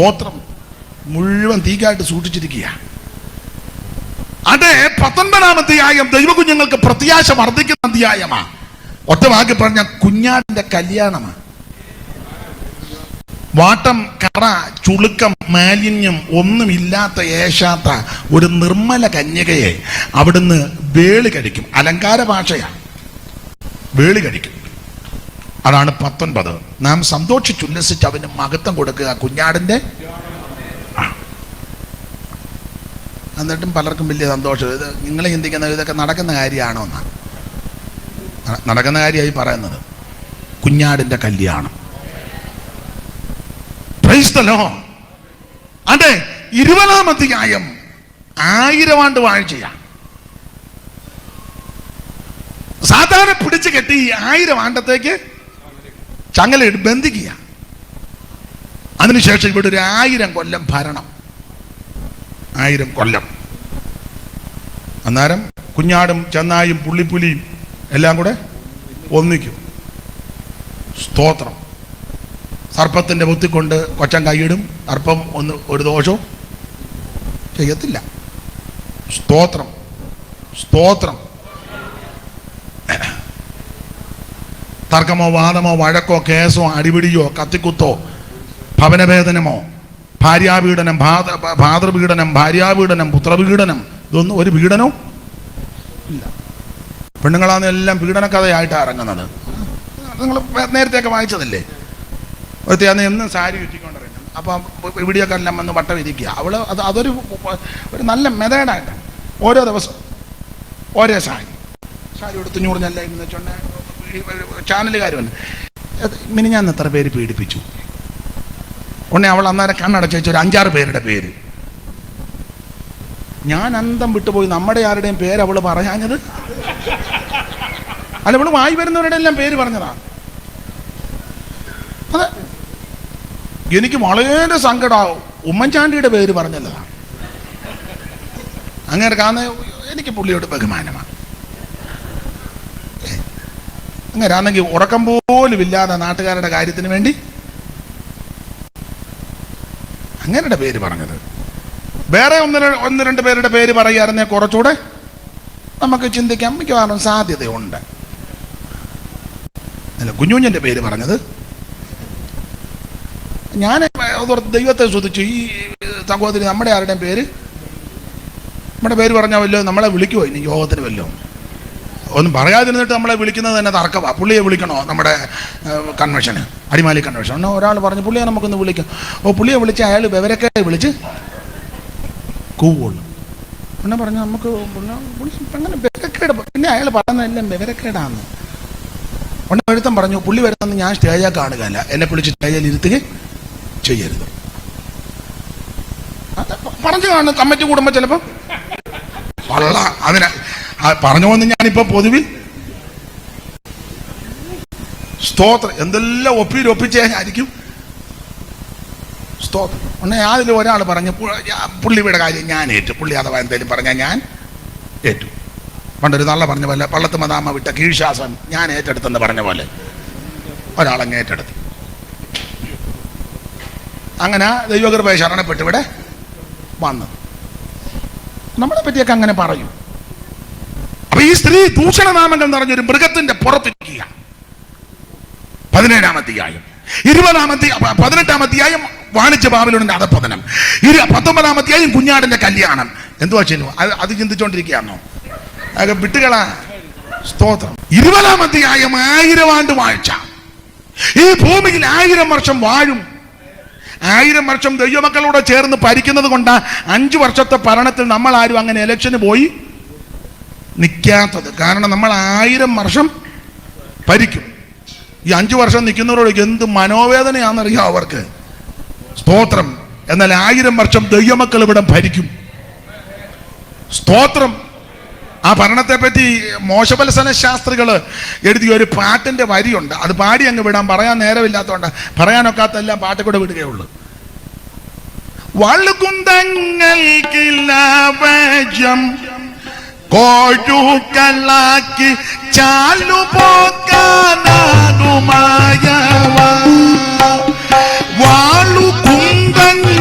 സ്തോത്രം. മുഴുവൻ തീക്കായിട്ട് സൂക്ഷിച്ചിരിക്കുക. അതെ, 19-ാം അധ്യായം ദൈവകുഞ്ഞുങ്ങൾക്ക് പ്രത്യാശ വർദ്ധിക്കുന്ന അധ്യായമാ. ഒറ്റ വാക്കി പറഞ്ഞ കുഞ്ഞാടിന്റെ കല്യാണമാണ്. വാട്ടം, കറ, ചുളുക്കം, മാലിന്യം ഒന്നുമില്ലാത്ത ഏശാത്ത ഒരു നിർമ്മല കന്യകയെ അവിടുന്ന് വേളി കഴിക്കും. അലങ്കാര ഭാഷയാണ്, വേളി കഴിക്കും. അതാണ് 19. നാം സന്തോഷിച്ചുല്ലസിച്ച് അവന് മഹത്വം കൊടുക്കുക, കുഞ്ഞാടിന്റെ. എന്നിട്ടും പലർക്കും വലിയ സന്തോഷം. ഇത് നിങ്ങൾ ചിന്തിക്കുന്നത് ഇതൊക്കെ നടക്കുന്ന കാര്യമാണോ എന്നാണ്. നടക്കുന്ന കാര്യമായി പറയുന്നത്. കുഞ്ഞാടിന്റെ കല്യാണം. Price the Lord. അതെ, 20-ാം അധ്യായം 1000 ആണ്ട് വാഴ്ചയാണ്. സാധാരണ പിടിച്ചു കെട്ടി 1000 ആണ്ടത്തേക്ക് ചങ്ങലയിട്ട് ബന്ധിക്കുക. അതിനുശേഷം ഇവിടെ ഒരു 1000 കൊല്ലം ഭരണം. 1000 കൊല്ലം. അന്നേരം കുഞ്ഞാടും ചെന്നായും പുള്ളിപ്പുലിയും എല്ലാം കൂടെ ഒന്നിക്കും. സ്തോത്രം. സർപ്പത്തിന്റെ ബുദ്ധിക്കൊണ്ട് കൊച്ചൻ കൈയിടും. സർപ്പം ഒരു ദോഷവും ചെയ്യത്തില്ല. സ്തോത്രം, സ്തോത്രം. തർക്കമോ വാദമോ വഴക്കോ കേസോ അടിപിടിയോ കത്തിക്കുത്തോ ഭവനഭേദനമോ ഭാര്യാപീഡനം, ഭാതൃപീഡനം, ഭാര്യാപീഡനം, പുത്രപീഡനം, ഇതൊന്നും ഒരു പീഡനവും ഇല്ല. പെണ്ണുങ്ങളാണ് എല്ലാം പീഡന കഥയായിട്ടാണ് ഇറങ്ങുന്നത്. നിങ്ങൾ നേരത്തെയൊക്കെ വായിച്ചതല്ലേ? ഒരുത്തയാന്ന് എന്നും സാരി ചുറ്റിക്കൊണ്ടിറങ്ങും. അപ്പം ഇവിടെയൊക്കെ എല്ലാം വന്ന് വട്ടം ഇരിക്കുക. അവള് അതൊരു നല്ല മെതേഡായിട്ട് ഓരോ ദിവസം ഓരോ സാരി എടുത്ത് ഞൂറിഞ്ഞല്ല എന്ന് വെച്ചോണ്ട് ചാനലുകാർ വന്ന് മിനിഞ്ഞാന്ന് എത്ര പേര് പീഡിപ്പിച്ചു. ഉടനെ അവൾ അന്നേരം കണ്ണടച്ച് വെച്ച ഒരു 5-6 പേരുടെ പേര്. ഞാൻ അന്തം വിട്ടുപോയി. നമ്മുടെ ആരുടെയും പേര് അവള് പറയാഞ്ഞത് അല്ല, അവള് വായി വരുന്നവരുടെ എല്ലാം പേര് പറഞ്ഞതാ. അതെ, എനിക്ക് വളരെ സങ്കടമാവും. ഉമ്മൻചാണ്ടിയുടെ പേര് പറഞ്ഞല്ലതാ. അങ്ങനെ കാണുന്ന എനിക്ക് പുള്ളിയോട് ബഹുമാനമാണ്. അങ്ങനെ ആണെങ്കിൽ ഉറക്കം പോലും ഇല്ലാതെ നാട്ടുകാരുടെ കാര്യത്തിന് വേണ്ടി അങ്ങനെയുടെ പേര് പറഞ്ഞത്. വേറെ ഒന്ന് രണ്ട് പേരുടെ പേര് പറയാറുന്നേ കുറച്ചുകൂടെ നമുക്ക് ചിന്തിക്കാം, മിക്കവാറും സാധ്യതയുണ്ട്. അല്ല, കുഞ്ഞുഞ്ഞിന്റെ പേര് പറഞ്ഞത് ഞാൻ ദൈവത്തെ ശ്രദ്ധിച്ചു. ഈ സഹോദരി നമ്മുടെ ആരുടെയും പേര് പറഞ്ഞാൽ വല്ലോ നമ്മളെ വിളിക്കുമോ? ഇനി യോഗത്തിന് വല്ലോ ഒന്നും പറയാതിരുന്നിട്ട് നമ്മളെ വിളിക്കുന്നത് തന്നെ തർക്കമാണ്. പുള്ളിയെ വിളിക്കണോ? നമ്മുടെ കൺവെൻഷന്, അടിമാലി കൺവെൻഷൻ എന്നാൽ ഒരാൾ പറഞ്ഞു പുള്ളിയെ നമുക്കൊന്ന് വിളിക്കാം. പുള്ളിയെ വിളിച്ച് അയാൾ വിവരക്കേട് വിളിച്ച് കൂവുള്ളൂ. പിന്നെ പറഞ്ഞു നമുക്ക് അങ്ങനെ വിവരക്കേട്. പിന്നെ അയാൾ പറയുന്നതെല്ലാം വിവരക്കേടാന്ന്. ഉടനെ എഴുത്തം പറഞ്ഞു പുള്ളി വരുന്നെന്ന് ഞാൻ സ്റ്റേജിൽ കാണുകയല്ല, എന്നെ വിളിച്ച് സ്റ്റേജിൽ ഇരുത്തുകയും ചെയ്യരുത്. പറഞ്ഞു കാണും കമ്മിറ്റി കൂടുമ്പോൾ ചിലപ്പോൾ വള്ള അതിനെ പറഞ്ഞുവന്ന് ഞാനിപ്പോ പൊതുവിൽ സ്തോത്രം എന്തെല്ലാം ഒപ്പിച്ചേനായിരിക്കും സ്തോത്രം. ഉടനെ അതിൽ ഒരാൾ പറഞ്ഞു പുള്ളിയുടെ കാര്യം ഞാൻ ഏറ്റു. പുള്ളി അഥവാ എന്തെങ്കിലും പറഞ്ഞാൽ ഞാൻ ഏറ്റു. പണ്ടൊരു നല്ല പറഞ്ഞ പോലെ പള്ളത്ത് മദാമ വിട്ട കീഴ്ശ്വാസം ഞാൻ ഏറ്റെടുത്തെന്ന് പറഞ്ഞ പോലെ ഒരാളങ്ങ് ഏറ്റെടുത്തു. അങ്ങനെ ദൈവകൃപയെ ശരണപ്പെട്ട് ഇവിടെ വന്നു. നമ്മളെ പറ്റിയൊക്കെ അങ്ങനെ പറയും. അപ്പൊ ഈ സ്ത്രീ ദൂഷണനാമങ്ങൾ നിറഞ്ഞൊരു മൃഗത്തിന്റെ പുറത്തിരിക്കുക. 17-ാം അധ്യായം, 18-ാം അധ്യായം വാണിജ്യ ബാബിലോണിന്റെ അധഃപതനം, 19-ാം അധ്യായം കുഞ്ഞാടിന്റെ കല്യാണം. എന്തുവാ ചെയ്യുന്നു? അത് ചിന്തിച്ചോണ്ടിരിക്കുകയാണോ? അതൊക്കെ വിട്ടുകളാ. സ്തോത്രം. 20-ാം അധ്യായം 1000 ആണ്ട് വാഴ്ച. ഈ ഭൂമിയിൽ 1000 വർഷം വാഴും. 1000 വർഷം ദൈവമക്കളോട് ചേർന്ന് ഭരിക്കുന്നത് കൊണ്ട് 5 വർഷത്തെ ഭരണത്തിൽ നമ്മൾ ആരും അങ്ങനെ ഇലക്ഷന് പോയി നിൽക്കാത്തത്. കാരണം നമ്മൾ 1000 വർഷം ഭരിക്കും. ഈ 5 വർഷം നിൽക്കുന്നവരോട് എന്ത് മനോവേദനയാണെന്നറിയാം അവർക്ക്. സ്തോത്രം. എന്നാൽ 1000 വർഷം ദൈവമക്കൾ ഇവിടെ ഭരിക്കും. സ്തോത്രം. ആ ഭരണത്തെ പറ്റി മോശവത്സന ശാസ്ത്രികൾ എഴുതിയ ഒരു പാട്ടിന്റെ വരിയുണ്ട്. അത് പാടി അങ്ങ് വിടാൻ പറയാൻ നേരമില്ലാത്തതുകൊണ്ട് പറയാനൊക്കാത്തെല്ലാം പാട്ട് കൂടെ വിടുകയുള്ളൂ. വളുകുന്തങ്ങൾക്കില്ലാവജം കോഴുകളാക്കി ചാലുപോകാനാകുമായവ വാളുകുന്തങ്ങൾ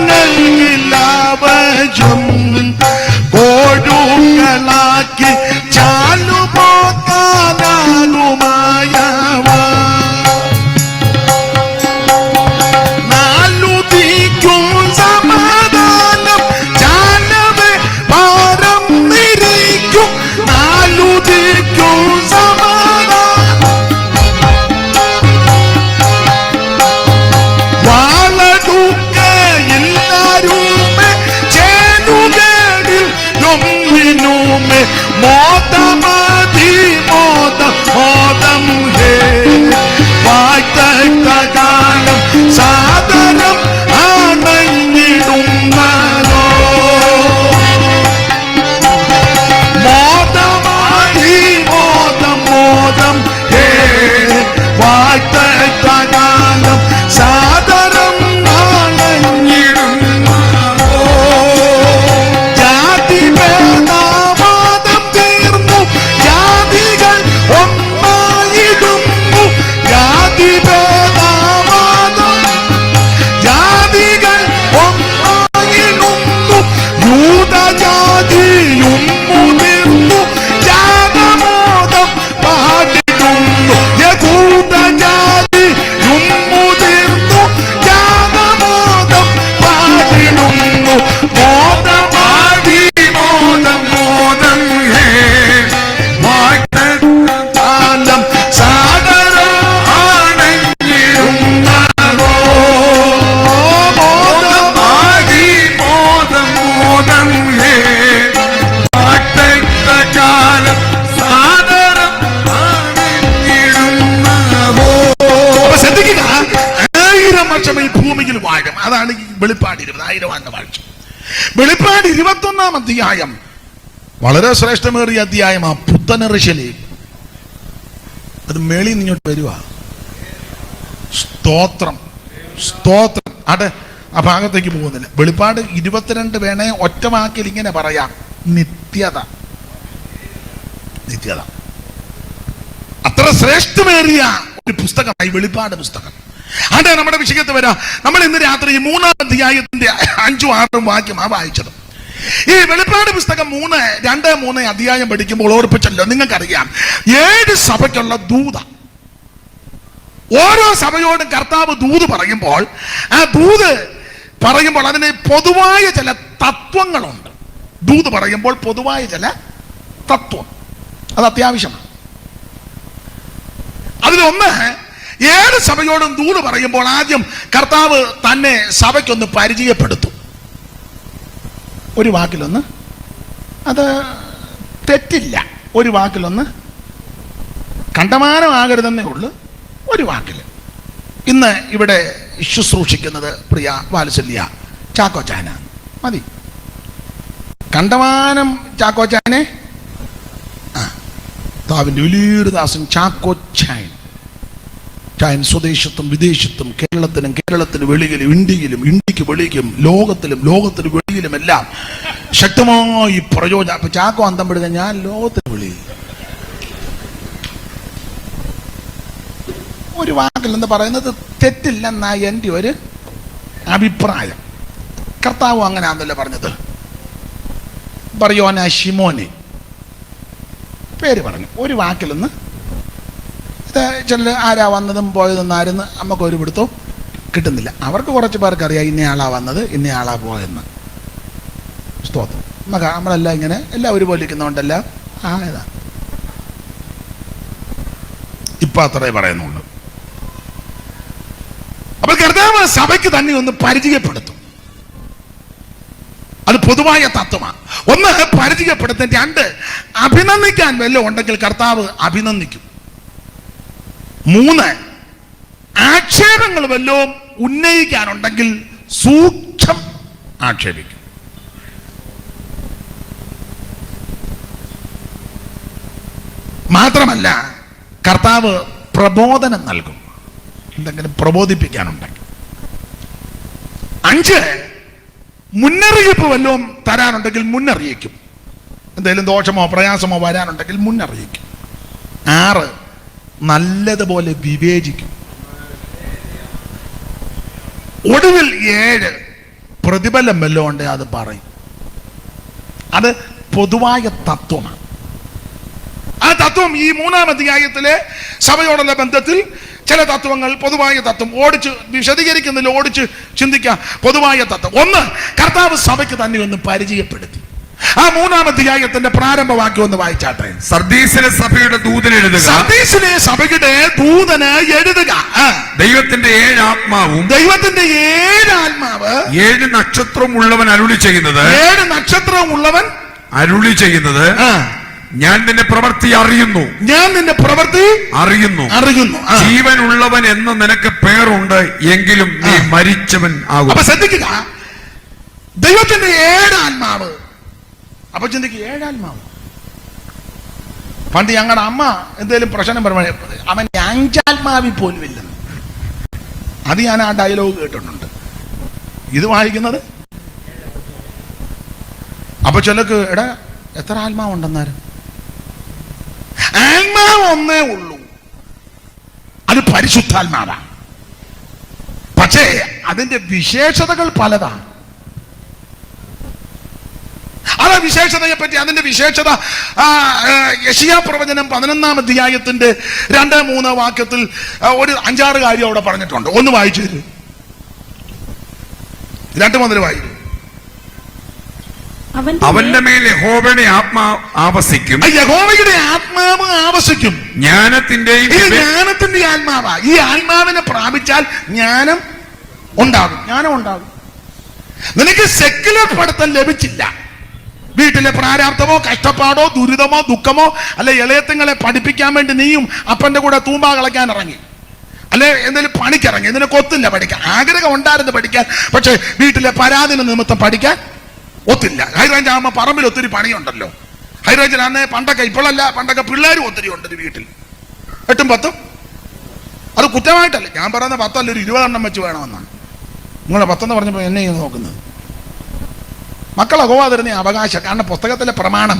വാഴും. അതാണ് ഈ വെളിപ്പാട് 20 ആയിരം വാഴ്ച. വെളിപ്പാട് 21 അധ്യായം വളരെ ശ്രേഷ്ഠമേറിയ അധ്യായമാ. പുത്തൻ യെരൂശലേം അത് മേളിൽ നിന്നോട്ട് വരുക. സ്തോത്രം സ്തോത്രം. അതെ, ആ ഭാഗത്തേക്ക് പോകുന്നില്ല. വെളിപ്പാട് 22 വേണേ ഒറ്റ വാക്കിൽ ഇങ്ങനെ പറയാം: നിത്യത. നിത്യത അത്ര ശ്രേഷ്ഠമേറിയ ഒരു പുസ്തകമായി വെളിപ്പാട് പുസ്തകം. അതെ, നമ്മുടെ വിഷയത്തിൽ വരാം. നമ്മൾ ഇന്ന് രാത്രി 3-ാം അധ്യായത്തിന്റെ 5ഉം 6ഉം വാക്യമാ വായിച്ചത്. ഈ വെളിപ്പാട് പുസ്തകം 2-3 അധ്യായം പഠിക്കുമ്പോൾ ഓർപ്പിച്ചല്ലോ, നിങ്ങൾക്കറിയാം 7 സഭയ്ക്കുള്ള ദൂത. ഓരോ സഭയോടും കർത്താവ് ദൂത് പറയുമ്പോൾ ആ ദൂത് പറയുമ്പോൾ അതിന് പൊതുവായ ചില തത്വങ്ങളുണ്ട്. ദൂത് പറയുമ്പോൾ പൊതുവായ ചില തത്വം അത് അത്യാവശ്യമാണ്. അതിലൊന്ന്, 7 സഭയോടും ദൂത് പറയുമ്പോൾ ആദ്യം കർത്താവ് തന്നെ സഭയ്ക്കൊന്ന് പരിചയപ്പെടുത്തും. ഒരു വാക്കിലൊന്ന്, അത് തെറ്റില്ല, ഒരു വാക്കിലൊന്ന് കണ്ടമാനമാകരുതെന്നേ ഉള്ളൂ, ഒരു വാക്കിൽ. ഇന്ന് ഇവിടെ ശുശ്രൂഷിക്കുന്നത് പ്രിയ വാത്സല്യ ചാക്കോച്ചാന മതി. കണ്ടമാനം ചാക്കോച്ചാനെ, താവിന്റെ വലിയൊരു ദാസൻ ചാക്കോച്ചായൻ. ചായൻ സ്വദേശത്തും വിദേശത്തും, കേരളത്തിന് വെളിയിലും, ഇന്ത്യക്ക് വെളിയിലും, ലോകത്തിന് വെളിയിലും എല്ലാം ശക്തമായി പ്രയോജനം. അപ്പൊ ചാക്കോ അന്തം പെടുക, ഞാൻ ലോകത്തിന് വെളിയിൽ. ഒരു വാക്കിൽ എന്ന് പറയുന്നത് തെറ്റില്ലെന്നാ എൻ്റെ ഒരു അഭിപ്രായം. കർത്താവ് അങ്ങനെയാണല്ലോ പറഞ്ഞത്. ബർയോന ശിമോനെ പേര് പറഞ്ഞു. ഒരു വാക്കിലൊന്ന് ഇത് ചില ആരാ വന്നതും പോയതെന്ന് ആരെന്ന് നമുക്കൊരു പിടുത്തവും കിട്ടുന്നില്ല. അവർക്ക് കുറച്ച് പേർക്ക് അറിയാം ഇന്നയാളാ വന്നത്, ഇന്നയാളാ പോയെന്ന്. സ്തോത്രം. നമ്മളെല്ലാം ഇങ്ങനെ എല്ലാം ഒരുപോലെ ഇരിക്കുന്നതുകൊണ്ടല്ല ഇതാ ഇപ്പൊ അത്രേ പറയുന്നുള്ളൂ. അപ്പോൾ കർത്താവ് സഭയ്ക്ക് തന്നെ ഒന്ന് പരിചയപ്പെടുത്തും. അത് പൊതുവായ തത്വമാണ്. ഒന്ന്, പരിചയപ്പെടുത്തും. 2, അഭിനന്ദിക്കാൻ വല്ലതും ഉണ്ടെങ്കിൽ കർത്താവ് അഭിനന്ദിക്കും. 3, ആക്ഷേപങ്ങൾ വല്ലതും ഉന്നയിക്കാനുണ്ടെങ്കിൽ സൂക്ഷ്മം ആക്ഷേപിക്കും. മാത്രമല്ല കർത്താവ് പ്രബോധനം നൽകും, എന്തെങ്കിലും പ്രബോധിപ്പിക്കാനുണ്ടെങ്കിൽ. 5, മുന്നറിയിപ്പ് വല്ലതും തരാനുണ്ടെങ്കിൽ മുന്നറിയിക്കും. എന്തെങ്കിലും ദോഷമോ പ്രയാസമോ വരാനുണ്ടെങ്കിൽ മുന്നറിയിക്കും. 6, നല്ലതുപോലെ വിവേചിക്കും. ഒടുവിൽ 7, പ്രതിഫലം വല്ലതും ഉണ്ടെങ്കിൽ അത് പറയും. അത് പൊതുവായ തത്വമാണ്. ആ തത്വം ഈ 3-ാം അധ്യായത്തിലെ സഭയോടുള്ള ബന്ധത്തിൽ ചില തത്വങ്ങൾ, പൊതുവായ തത്വം ഓടിച്ച് വിശദീകരിക്കുന്നില്ല, ഓടിച്ച് ചിന്തിക്കാം. പൊതുവായ തത്വം 1, കർത്താവ് സഭയ്ക്ക് തന്നെ ഒന്ന് പരിചയപ്പെടുത്തി. ആ 3-ാം അധ്യായത്തിന്റെ പ്രാരംഭവാക്യം ഒന്ന് വായിച്ചാട്ടെ. സർദീസിലെ സഭയുടെ ദൂതന് എഴുതുക. സർദീസിലെ സഭയുടെ ദൂതന് എഴുതുക. ദൈവത്തിന്റെ 7 ആത്മാവും 7 നക്ഷത്രവും ഉള്ളവൻ അരുളി ചെയ്യുന്നത്. 7 നക്ഷത്രവും ഉള്ളവൻ അരുളി ചെയ്യുന്നത്, ഞാൻ നിന്റെ പ്രവൃത്തി അറിയുന്നു. ജീവനുള്ളവൻ എന്ന് നിനക്ക് പേരുണ്ട്, എങ്കിലും നീ മരിച്ചവൻ ആകും. അപ്പൊ ശ്രദ്ധിക്കുക, ദൈവത്തിന്റെ 7 ആത്മാവ്. അപ്പൊ ചിന്തിക്കുക, 7 ആത്മാവ്. പണ്ട് ഞങ്ങളുടെ അമ്മ എന്തേലും പ്രശ്നം പറയുമ്പോൾ അവൻ 5 ആത്മാവിൽ പോലും ഇല്ലെന്ന്. അത് ഞാൻ ആ ഡയലോഗ് കേട്ടിട്ടുണ്ട്. ഇത് വായിക്കുന്നത് അപ്പൊ ചിലക്ക് എടാ എത്ര ആത്മാവുണ്ടെന്നാരും. ആത്മാവ് ഒന്നേ ഉള്ളൂ, അത് പരിശുദ്ധാത്മാവാണ്. പക്ഷേ അതിന്റെ വിശേഷതകൾ പലതാണ്. ആ വിശേഷതയെ പറ്റി, അതിന്റെ വിശേഷത യെശയ്യാ പ്രവചനം 11-ാം അധ്യായത്തിന്റെ 2-3 വാക്യത്തിൽ ഒരു 5-6 കാര്യം അവിടെ പറഞ്ഞിട്ടുണ്ട്. ഒന്ന് വായിച്ചു തരൂ. 2 മുതൽ വായിക്കും. അവന്റെ മേൽ യഹോവയുടെ ആത്മാവ് ആവസിക്കും. യഹോവയുടെ ആത്മാവ് ആവസിക്കും. ജ്ഞാനത്തിന്റെ ആത്മാവാ. ഈ ആത്മാവിനെ പ്രാപിച്ചാൽ ജ്ഞാനം ഉണ്ടാകും. നിനക്ക് സെക്യുലർ പഠിത്തം ലഭിച്ചില്ല. വീട്ടിലെ പ്രാരാബ്ധമോ കഷ്ടപ്പാടോ ദുരിതമോ ദുഃഖമോ അല്ലെ ഇളയത്തുങ്ങളെ പഠിപ്പിക്കാൻ വേണ്ടി നീയും അപ്പന്റെ കൂടെ തൂമ്പ കളയ്ക്കാൻ ഇറങ്ങി, അല്ലെ എന്തെങ്കിലും പണിക്കിറങ്ങി, നിനക്ക് ഒത്തില്ല പഠിക്കാൻ. ആഗ്രഹം ഉണ്ടായിരുന്നു പഠിക്കാൻ, പക്ഷെ വീട്ടിലെ പരാതി നിമിത്തം പഠിക്കാൻ ഒത്തില്ല. ഹൈറേഞ്ച് ആകുമ്പോൾ പറമ്പിൽ ഒത്തിരി പണിയുണ്ടല്ലോ. ഹൈറേഞ്ചിലാന്ന് പണ്ടൊക്കെ, ഇപ്പോഴല്ല, പണ്ടൊക്കെ പിള്ളേരും ഒത്തിരി ഉണ്ട് വീട്ടിൽ, 8ഉം 10ഉം. അത് കുറ്റമായിട്ടല്ല ഞാൻ പറയുന്ന, 10 അല്ല, ഒരു 20 വെച്ച് വേണമെന്നാണ്. നിങ്ങളെ 10 പറഞ്ഞപ്പോൾ എന്നെ നോക്കുന്നത്. മക്കളെ പോവാതിരുന്ന അവകാശം. കാരണം പുസ്തകത്തിലെ പ്രമാണം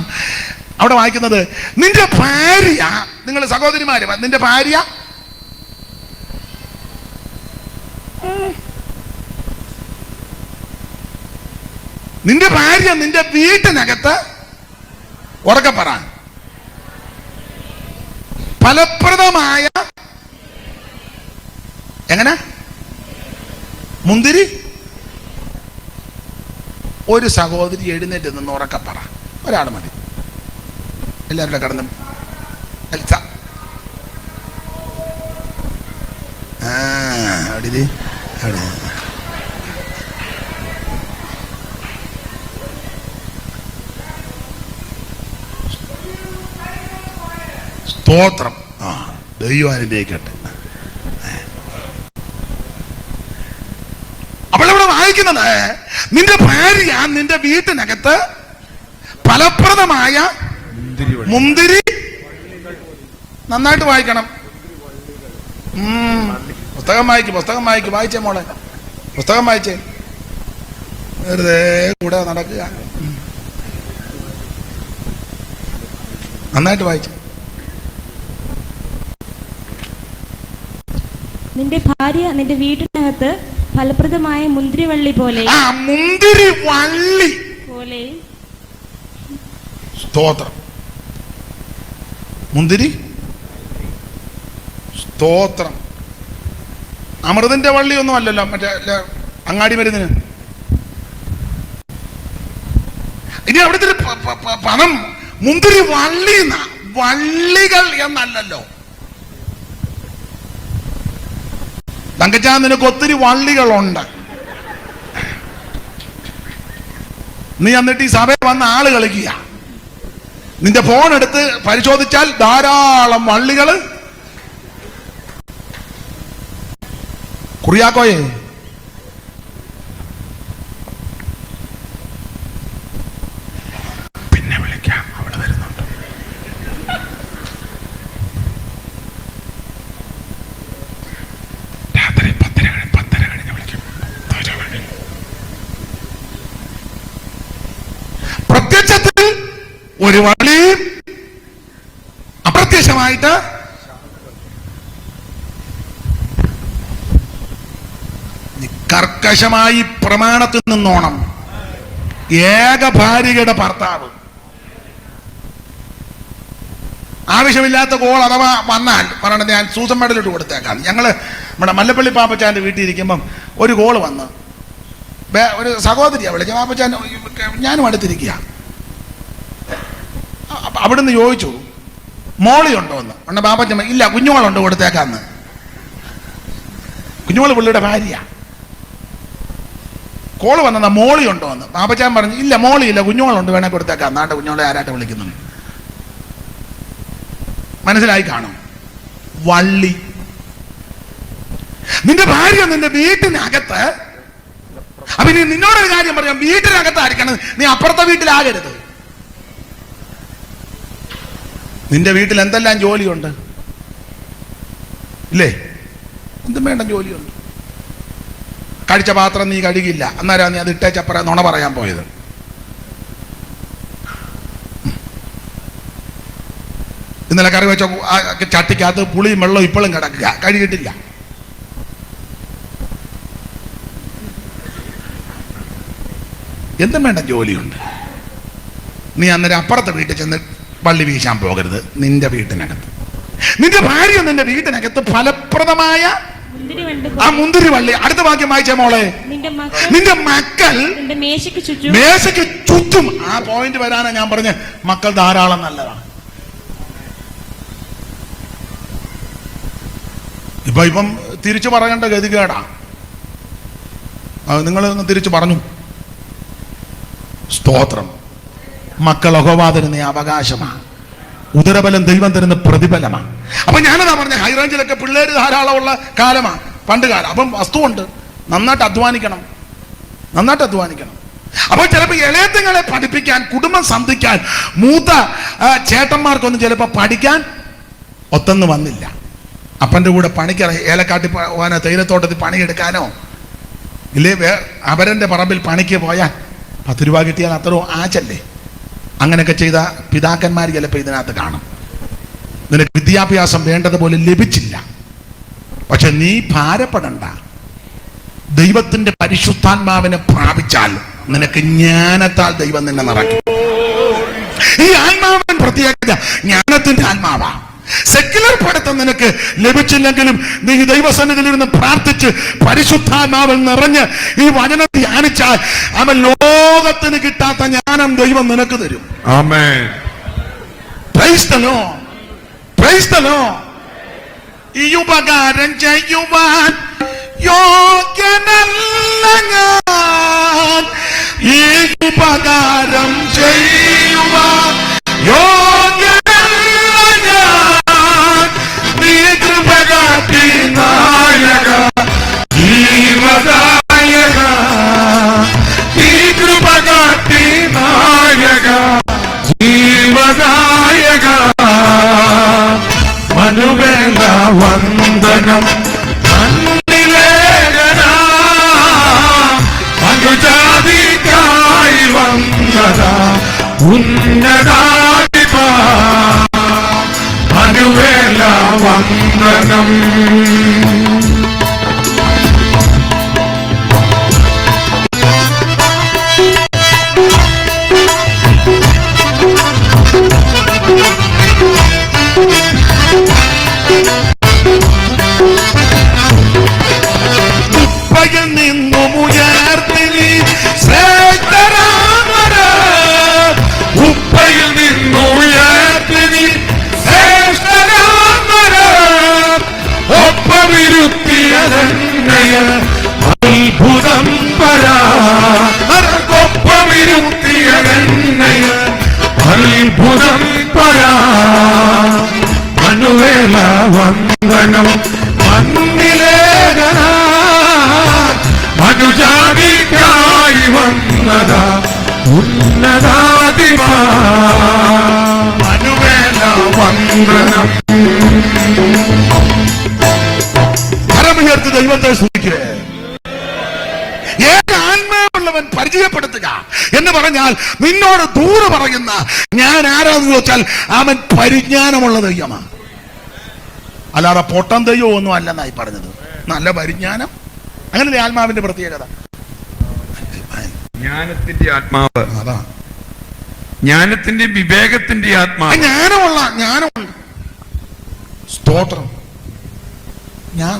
അവിടെ വായിക്കുന്നത്, നിന്റെ ഭാര്യ, നിങ്ങൾ സഹോദരിമാര്, നിന്റെ ഭാര്യ നിന്റെ വീട്ടിനകത്ത്, ഉറക്കെ പറ, ഫലപ്രദമായ, എങ്ങനെ, മുന്തിരി. ഒരു സഹോദരി എഴുന്നേറ്റ് നിന്ന് ഉറക്കെ പറ, ഒരാൾ മതി, എല്ലാവരുടെ കടന്നും. സ്തോത്രം. ദൈവം അനുഗ്രഹിക്കട്ടെ. അവളിവിടെ വായിക്കുന്നത്, നിന്റെ ഭാര്യ നിന്റെ വീട്ടിനകത്ത് ഫലപ്രദമായ മുന്തിരി. നന്നായിട്ട് വായിക്കണം. പുസ്തകം വായിക്ക്, വായിച്ചേ മോളെ, പുസ്തകം വായിച്ചേ. വെറുതെ കൂടെ നടക്കുക. നന്നായിട്ട് വായിച്ചു. നിന്റെ ഭാര്യ നിന്റെ വീട്ടിനകത്ത് ഫലപ്രദമായ മുന്തിരിവള്ളി പോലെ. മുന്തിരിവള്ളി പോലെ. സ്തോത്രം. മുന്തിരി, സ്തോത്രം. അമൃതിന്റെ വള്ളി ഒന്നും അല്ലല്ലോ, മറ്റേ അങ്ങാടി മരുന്നിന്. ഇനി അവിടുത്തെ പണം മുന്തിരി വള്ളി, വള്ളികൾ എന്നല്ലല്ലോ. തങ്കച്ചാ, നിനക്ക് ഒത്തിരി വള്ളികളുണ്ട്. നീ എന്നിട്ട് ഈ സഭയിൽ വന്ന ആള് കളിക്കുക. നിന്റെ ഫോൺ എടുത്ത് പരിശോധിച്ചാൽ ധാരാളം വള്ളികള്. കുറിയാക്കോയെ, പിന്നെ വിളിക്കാം, അവള് വരുന്നുണ്ട്. രാത്രി 10:30 കഴിഞ്ഞ് വിളിക്കും. പ്രത്യക്ഷത്തിൽ ഒരു വള്ളിയും, അപ്രത്യക്ഷമായിട്ട് കർക്കശമായി പ്രമാണത്തിൽ നിന്നോണം. ഏക ഭാര്യയുടെ ഭർത്താവ്. ആവശ്യമില്ലാത്ത കോൾ അഥവാ വന്നാൽ പറയണത്, ഞാൻ സൂസൻ മെഡലിട്ട് കൊടുത്തേക്കാം. ഞങ്ങള് നമ്മുടെ മല്ലപ്പള്ളി പാപ്പച്ചാന്റെ വീട്ടിൽ ഇരിക്കുമ്പം ഒരു കോള് വന്ന്, ഒരു സഹോദരിയാണ് വിളിച്ച. പാപ്പച്ചാൻ ഞാനും അടുത്തിരിക്കുക. അവിടുന്ന് ചോദിച്ചു, മോളി ഉണ്ടോ എന്ന്. ഉണ്ട് പാപ്പച്ചൻ, ഇല്ല കുഞ്ഞുങ്ങളുണ്ട്, കൊടുത്തേക്കാന്ന്. കുഞ്ഞുമോള് പുള്ളിയുടെ ഭാര്യ. കോള് വന്നതാ, മോളി ഉണ്ടോ എന്ന്. പാപ്പച്ചാൻ പറഞ്ഞു, ഇല്ല മോളി ഇല്ല, കുഞ്ഞുങ്ങളുണ്ട്, വേണേ കൊടുത്തേക്കാം. നാട്ടെ കുഞ്ഞുങ്ങളെ ആരാട്ട് വിളിക്കുന്നുണ്ട്. മനസ്സിലായി കാണും. വള്ളി. നിന്റെ ഭാര്യ നിന്റെ വീട്ടിനകത്ത്. അപ്പൊ ഇനി നിന്നോടൊരു കാര്യം പറയാം, വീട്ടിനകത്തായിരിക്കണം, നീ അപ്പുറത്തെ വീട്ടിലാകരുത്. നിന്റെ വീട്ടിൽ എന്തെല്ലാം ജോലിയുണ്ട് ഇല്ലേ? എന്തും വേണ്ട ജോലിയുണ്ട്. കഴിച്ച പാത്രം നീ കഴുകില്ല, അന്നേരം നീ അത് ഇട്ടേച്ചപ്പറ നുണ പറയാൻ പോയത്. ഇന്നലെ കറി വെച്ച ചട്ടിക്കകത്ത് പുളിയും വെള്ളവും ഇപ്പോഴും കിടക്കുക, കഴുകിയിട്ടില്ല. എന്തും വേണ്ട ജോലിയുണ്ട്. നീ അന്നേരം അപ്പുറത്തെ വീട്ടിൽ ചെന്ന് വള്ളി വീശാൻ പോകരുത്. നിന്റെ വീട്ടിനകത്ത്, നിന്റെ ഭാര്യ നിന്റെ വീട്ടിനകത്ത് ഫലപ്രദമായ ആ മുന്തിരി വള്ളി. അടുത്ത വാക്യം വായിച്ചേ മോളെ. നിന്റെ മക്കൾ മേശയ്ക്ക് ചുറ്റും. ആ പോയിന്റ് വരാനാ ഞാൻ പറഞ്ഞ, മക്കൾ ധാരാളം നല്ലതാണ്. ഇപ്പം തിരിച്ചു പറയേണ്ട ഗതികേടാ. നിങ്ങൾ തിരിച്ചു പറഞ്ഞു. സ്തോത്രം. മക്കൾ യഹോവ തരുന്ന അവകാശമാണ്. ഉദരബലം ദൈവം തരുന്ന പ്രതിഫലമാണ്. അപ്പൊ ഞാനതാ പറഞ്ഞ ഹൈറേഞ്ചിലൊക്കെ പിള്ളേര് ധാരാളമുള്ള കാലമാണ്, പണ്ട് കാലം. അപ്പം വസ്തുവുണ്ട്, നന്നായിട്ട് അധ്വാനിക്കണം. അപ്പോൾ ചിലപ്പോൾ ഇളയത്തുങ്ങളെ പഠിപ്പിക്കാൻ, കുടുംബം സന്ധിക്കാൻ മൂത്ത ചേട്ടന്മാർക്കൊന്നും ചിലപ്പോൾ പഠിക്കാൻ ഒത്തൊന്നു വന്നില്ല. അപ്പൻ്റെ കൂടെ പണിക്ക് ഏലക്കാട്ടി പോകാനോ തേയിലത്തോട്ടത്തിൽ പണിയെടുക്കാനോ ഇല്ലേ അവരൻ്റെ പറമ്പിൽ പണിക്ക് പോയാൽ 10 രൂപ കിട്ടിയാൽ അത്രയും ആച്ചല്ലേ. അങ്ങനെയൊക്കെ ചെയ്ത പിതാക്കന്മാർ ചിലപ്പോൾ ഇതിനകത്ത് കാണും. നിനക്ക് വിദ്യാഭ്യാസം വേണ്ടതുപോലെ ലഭിച്ചില്ല, പക്ഷെ നീ ഭാരപ്പെടണ്ട. ദൈവത്തിന്റെ പരിശുദ്ധാത്മാവിനെ പ്രാപിച്ചാൽ നിനക്ക് ജ്ഞാനത്താൽ ദൈവം നിന്നെ നിറയ്ക്കും. ഈ ആത്മാവിൻ പ്രത്യേകത ജ്ഞാനത്തിന്റെ ആത്മാവാ. സെക്യുലർ പഠിത്തം നിനക്ക് ലഭിച്ചില്ലെങ്കിലും നീ ദൈവസന്നിധിയിൽ ഇരുന്ന് പ്രാർത്ഥിച്ച് പരിശുദ്ധാത്മാവിൽ നിറഞ്ഞ് ഈ വചനം ധ്യാനിച്ചാൽ അവൻ ലോകത്തിന് കിട്ടാത്ത ജ്ഞാനം ദൈവം നിനക്ക് തരും. Amen. Praise the lord. Praise the lord. ഈ ഉപകാരം ചെയ്യുവാൻ യോഗ്യനല്ല ഞാൻ, ഈ ഉപകാരം ചെയ്യുവാൻ യോഗ്യനല്ല ഞാൻ, നീ കൃപ കാട്ടി നായക ജീവദായക, നീ കൃപ കാട്ടി നായക ജീവദായക. മനുവേല വന്ദനം മനുജാതിക്കായി വന്നതാ ഉന്നതാധിപ, മനുവേല വന്ദനം. ഉപ്പയിൽ നിന്നും ഉയർത്തി നീ ശ്രേഷ്ഠരാമര, ഉപ്പയിൽ നിന്നും ഉയർത്തി നീ ശ്രേഷ്ഠരാമര, ഒപ്പമിരുത്തിയതന്നയ അത്ഭുതം പരാ, ഒപ്പമിരുത്തിയതന്നയ അത്ഭുതം പരാ. മനുവേല വന്ദനം മണ്ണിലേഖന, മനുജാതിക്കായി വന്നതാ ഉന്നതാധിപ, മനുവേല വന്ദനം. കരമുയർത്തി ദൈവത്തെ സ്തുതിക്കുക. ഏക ആത്മാവുള്ളവൻ പരിചയപ്പെടുത്തുക എന്ന് പറഞ്ഞാൽ നിന്നോട് ദൂരെ പറയുന്ന ഞാൻ ആരാന്ന് ചോദിച്ചാൽ അവൻ പരിജ്ഞാനമുള്ള ദൈവമാണ്. അല്ലാതെ പൊട്ടം ദൈവം ഒന്നും അല്ലെന്നായി പറഞ്ഞത്. നല്ല പരിജ്ഞാനം, അങ്ങനെ ആത്മാവിന്റെ പ്രത്യേകത. ജ്ഞാനത്തിന്റെ ആത്മാവ്, അതാ ജ്ഞാനത്തിന്റെ വിവേകത്തിന്റെ ആത്മാവ്. ജ്ഞാനമുണ്ട്. സ്തോത്രം.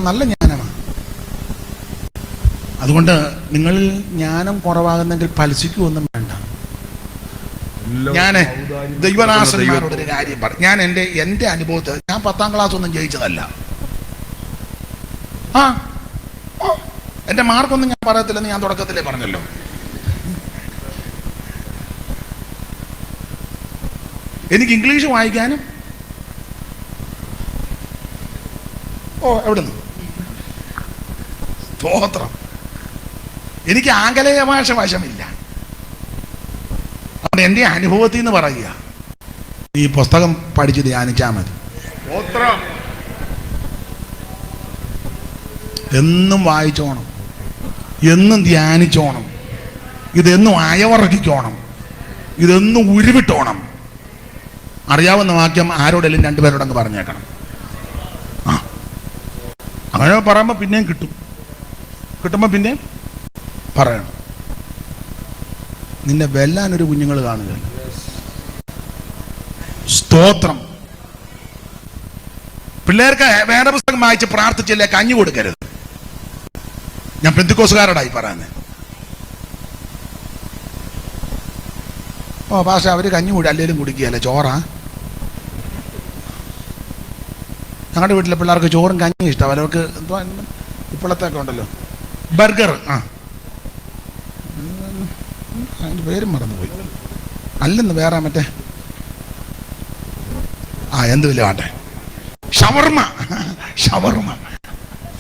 നല്ല ജ്ഞാനമാണ്. അതുകൊണ്ട് നിങ്ങളിൽ ജ്ഞാനം കുറവാകുന്നെങ്കിൽ ഫലസിക്കുമൊന്നും വേണ്ട. ഞാൻ ദൈവദാസന്മാരോടൊരു കാര്യം പറഞ്ഞു. ഞാൻ എൻ്റെ അനുഭവത്തിൽ ഞാൻ 10ാം ക്ലാസ് ഒന്നും ജയിച്ചതല്ല. എൻ്റെ മാർക്കൊന്നും ഞാൻ പറയത്തില്ലെന്ന് ഞാൻ തുടക്കത്തിലേ പറഞ്ഞല്ലോ. എനിക്ക് ഇംഗ്ലീഷ് വായിക്കാനും എവിടുന്ന് സ്തോത്രം. എനിക്ക് ആംഗലേയ ഭാഷ വശമില്ല. അതുകൊണ്ട് എൻ്റെ അനുഭവത്തിൽ നിന്ന് പറയുക, ഈ പുസ്തകം പഠിച്ച് ധ്യാനിച്ചാൽ മതി. എന്നും വായിച്ചോണം, എന്നും ധ്യാനിച്ചോണം, ഇതെന്നും അയവറക്കിക്കോണം, ഇതെന്നും ഉരുവിട്ടോണം. അറിയാവുന്ന വാക്യം ആരോടെങ്കിലും 2 പേരോടങ്ങ് പറഞ്ഞേക്കണം. അങ്ങനെ പറയുമ്പോൾ പിന്നെയും കിട്ടുമ്പോൾ പിന്നെയും പറയണം. നിന്നെ വെല്ലാനൊരു കുഞ്ഞുങ്ങൾ കാണുക. സ്തോത്രം. പിള്ളേർക്ക് വേദപുസ്തകം വായിച്ച് പ്രാർത്ഥിച്ചില്ലേ കഞ്ഞി കൊടുക്കരുത്. ഞാൻ പെന്തിക്കോസുകാരോടായി പറയുന്നത്. പക്ഷെ അവര് കഞ്ഞി അല്ലേലും കുടിക്കുകയല്ലേ, ചോറാ. ഞങ്ങളുടെ വീട്ടിലെ പിള്ളേർക്ക് ചോറും കഞ്ഞിയും ഇഷ്ടം. അവർക്ക് എന്തുവാ ഇപ്പോഴത്തെയൊക്കെ ഉണ്ടല്ലോ ബർഗർ, അതിൻ്റെ പേരും മറന്നുപോയി. അല്ലെന്ന് വേറെ മറ്റേ എന്ത് വലിയ പാട്ടെ, ഷവർമ്മ. ഷവർമ്മ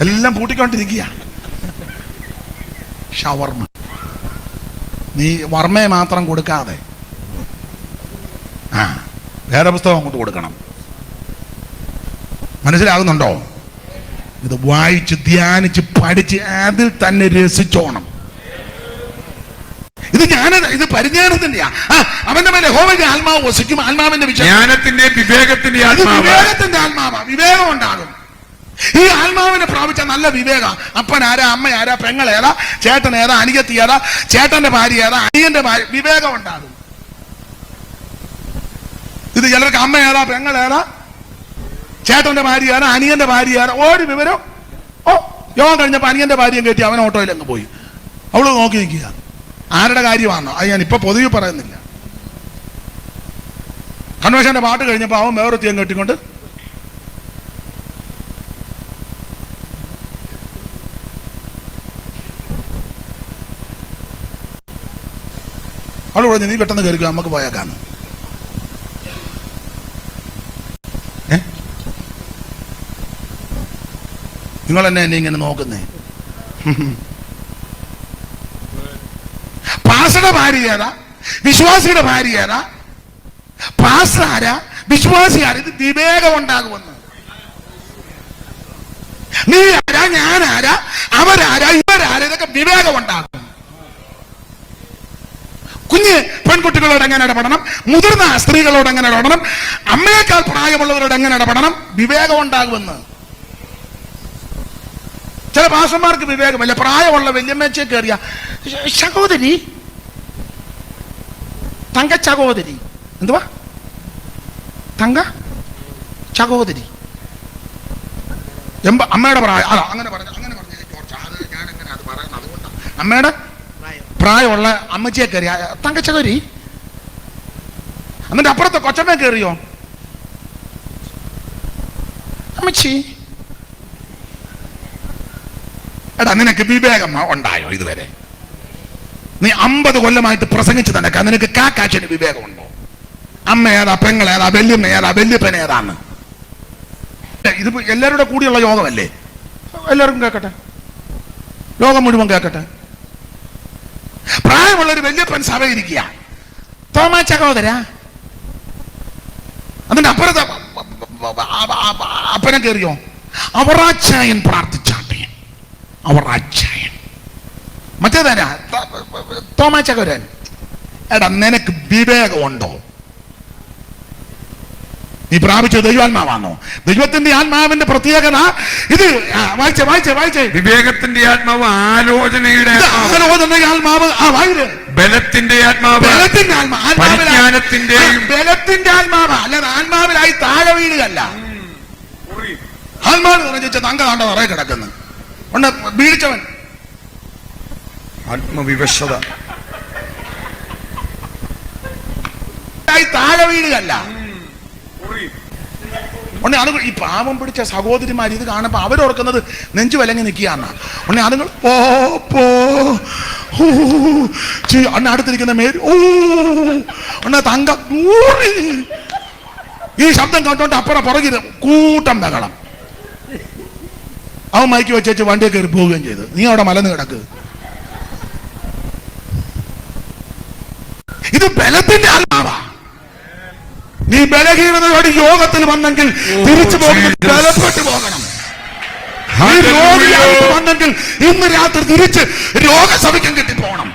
എല്ലാം പൂട്ടിക്കൊണ്ടിരിക്കുക. ഷവർമ്മ നീ വർമ്മയെ മാത്രം കൊടുക്കാതെ വേറെ പുസ്തകം അങ്ങോട്ട് കൊടുക്കണം. മനസ്സിലാകുന്നുണ്ടോ? ഇത് വായിച്ച് ധ്യാനിച്ച് പഠിച്ച് അതിൽ തന്നെ രസിച്ചോണം. ഇത് പരിജ്ഞാനത്തിന്റെയാ. അവന്റെ മേലെ യഹോവയുടെ ആത്മാവ് വസിക്കും. ആത്മാവിന്റെ ജ്ഞാനത്തിന്റെ വിവേകത്തിന്റെ വിവേകത്തിന്റെ ആത്മാവാ. വിവേകം ഉണ്ടാകും. ഈ ആത്മാവിനെ പ്രാപിച്ച നല്ല വിവേക. അപ്പൻ ആരാ, അമ്മ ആരാ, പെങ്ങൾ ഏതാ, ചേട്ടൻ ഏതാ, അനിയത്തി ഏതാ, ചേട്ടന്റെ ഭാര്യ ഏതാ, അനിയന്റെ ഭാര്യ, വിവേകം ഉണ്ടാകും. ഇത് ചിലർക്ക് അമ്മ ഏതാ, പെങ്ങൾ ഏതാ, ചേട്ടന്റെ ഭാര്യ ഏതാ, അനിയന്റെ ഭാര്യ ഏതാ, ഒരു വിവരം. യോഗം കഴിഞ്ഞപ്പോ അനിയന്റെ ഭാര്യയും കയറ്റി അവൻ ഓട്ടോയിൽ അങ്ങ് പോയി. അവള് നോക്കി നിൽക്കുക. ആരുടെ കാര്യമാണോ അത് ഞാൻ ഇപ്പൊ പൊതുവെ പറയുന്നില്ല. കൺവെൻഷന്റെ പാട്ട് കഴിഞ്ഞപ്പോ അവൻ വേറൊത്തിയും കെട്ടിക്കൊണ്ട് അവള് പറഞ്ഞു, നീ പെട്ടെന്ന് കയറിക്കുക, നമുക്ക് പോയേക്കാന്ന്. നിങ്ങൾ എന്നെ ഇങ്ങനെ നോക്കുന്നേ. പാസ്റ്ററുടെ ഭാര്യ ഏതാ, വിശ്വാസിയുടെ ഭാര്യ ഏതാ, പാസ്റ്റർ ആരാ, വിശ്വാസി ആരാ, ഇത് വിവേകം ഉണ്ടാകുമെന്ന്. നീ ആരാ, ഞാൻ ആരാ, അവരാരാ, ഇവരാരാ, ഇതൊക്കെ വിവേകം ഉണ്ടാകും. കുഞ്ഞ് പെൺകുട്ടികളോട് എങ്ങനെ ഇടപെടണം, മുതിർന്ന സ്ത്രീകളോട് എങ്ങനെ ഇടപെടണം, അമ്മയേക്കാൾ പ്രായമുള്ളവരോട് എങ്ങനെ ഇടപെടണം, വിവേകം ഉണ്ടാകുമെന്ന്. ചില പാസ്റ്റർമാർക്ക് വിവേകമല്ല. പ്രായമുള്ള വല്യമ്മച്ചയെ കയറിയ സഹോദരി, തങ്ക സഹോദരി, എന്തുവാ തങ്ക സഹോദരി, അമ്മയുടെ പ്രായം അതാ അങ്ങനെ പറഞ്ഞു ഞാൻ എങ്ങനെ അത് പറയുന്നത്? അതുകൊണ്ടാണ് അമ്മയുടെ പ്രായമുള്ള അമ്മച്ചിയെ കയറിയ തങ്ക സഹോദരി. എന്നിട്ട് അപ്പുറത്തെ കൊച്ചമ്മയെ കയറിയോ അമ്മച്ചി. എടാ, നിനക്ക് വിവേകം ഉണ്ടായോ ഇതുവരെ? നീ 50 കൊല്ലമായിട്ട് പ്രസംഗിച്ചു തന്നെ നിനക്ക് കാക്കാച്ചിന് വിവേകമുണ്ടോ? അമ്മ ഏതാ, പെങ്ങൾ ഏതാ, വല്യമ്മ ഏതാ, വല്യപ്പൻ ഏതാന്ന്? ഇത് എല്ലാവരുടെ കൂടിയുള്ള യോഗമല്ലേ? എല്ലാവർക്കും കേൾക്കട്ടെ, ലോകം മുഴുവൻ കേൾക്കട്ടെ. പ്രായമുള്ളൊരു വല്യപ്പൻ സഭ ഇരിക്കുക, തോമാ സഹോദര. അതിന്റെ അപ്പുറത്തെ അപ്പനെ കയറിയോ, അവറാച്ചായൻ പ്രാർത്ഥിച്ചാട്ടെ, അവറാച്ചായൻ. മറ്റേതാരാ, തോമാ സഹോദരൻ. എടാ, നിനക്ക് വിവേകമുണ്ടോ? നീ പ്രാപിച്ച ദൈവാത്മാവാണോ? ദൈവത്തിന്റെ ആത്മാവിന്റെ പ്രത്യേകത ഇത്. വായിച്ചേ. വിവേകത്തിന്റെ ആത്മാവ് ആലോചനയുടെ ആത്മാവ്, ബലത്തിന്റെ ആത്മാവ്, ബലത്തിന്റെ ആത്മാവ്, ബലത്തിന്റെ ആത്മാവ്. അല്ലാതെ ആത്മാവിലായി താഴെ വീഴുകയല്ല. ആത്മാവ് പറഞ്ഞ തങ്ക താണ്ട നിറയെ കിടക്കുന്നു ഉണ്ട് വീഴ്ചവൻ. ആത്മവിവശത താഴെ വീഴുകയല്ല. ഉടനെ അത് ഈ പാവം പിടിച്ച സഹോദരിമാർ ഇത് കാണുമ്പോ അവരോർക്കുന്നത് നെഞ്ചു വിലങ്ങി നിൽക്കുകയാണ്. ഉടനെ അതുങ്ങൾ അണ്ണ അടുത്തിരിക്കുന്ന മേരി അണ്ണ തങ്ക ഈ ശബ്ദം കേട്ടോണ്ട് അപ്പുറം പുറകിൽ കൂട്ടം ബഹളം. അവൻ മയക്കി വെച്ചു വണ്ടിയെ കയറി പോവുകയും ചെയ്തു. നീ അവിടെ മലന്ന് കിടക്ക്. ഇത് ബലത്തിന്റെ ആത്മാവാ. നീ ബലഹീനതയോട് യോഗത്തിൽ വന്നെങ്കിൽ തിരിച്ചു പോകുന്നത് ബലപ്പെട്ടു പോകണം. നീ രോഗിയായിട്ട് വന്നെങ്കിൽ ഇന്ന് രാത്രി തിരിച്ച് രോഗസഭയ്ക്കും കിട്ടിപ്പോകണം.